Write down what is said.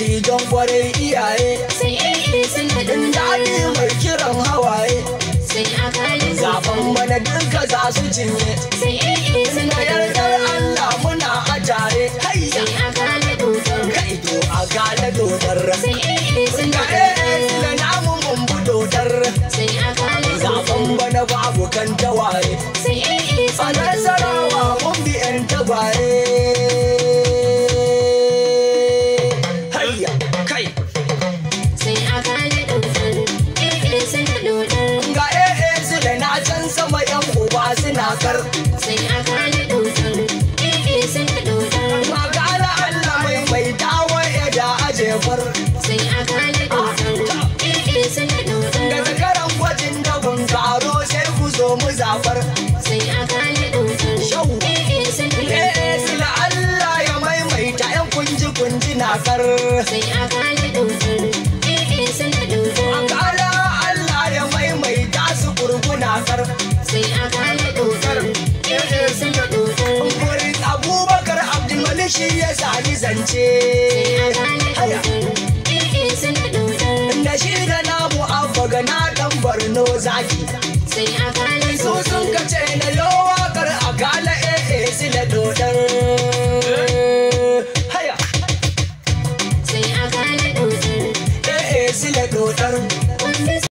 dattijon kwarai iyaye sai sun da in daɗi mai kiran hawaye sai akalin zaben bana duka za su cinye sai sun na da yardar Allah muna a tare hayya sai akalin dodar kai to a gane dodar sai sun ga da na namu mun bu dodar sai akalin zaben bana babu kan tawaye sai a nasarawa mun bi 'yan tagwaye hayya kai sai akalin dodar sun da dodar ga su da na can sama 'yan uba suna kar sai akalin dodar sun da dodar magana Allah mai dawo ya da ajefar sai akalin dodar sun da dodar ga zakaran gwajin da karo sai ku zo mu zafar sai akalin dodar shau sun da dodar su da Allah ya maimaita 'yan kunji na kar sai akalin dodar sun da dodar akala Allah ya maimaita su kurkuna kar sai akalin dodar sun da dodar Kurin Abubakar Abdulmalik shi ya sani zance sai akalin dodar sun da dodar da shi da namu abba ga na dan Borno zaki sai akalin su sun kace na yo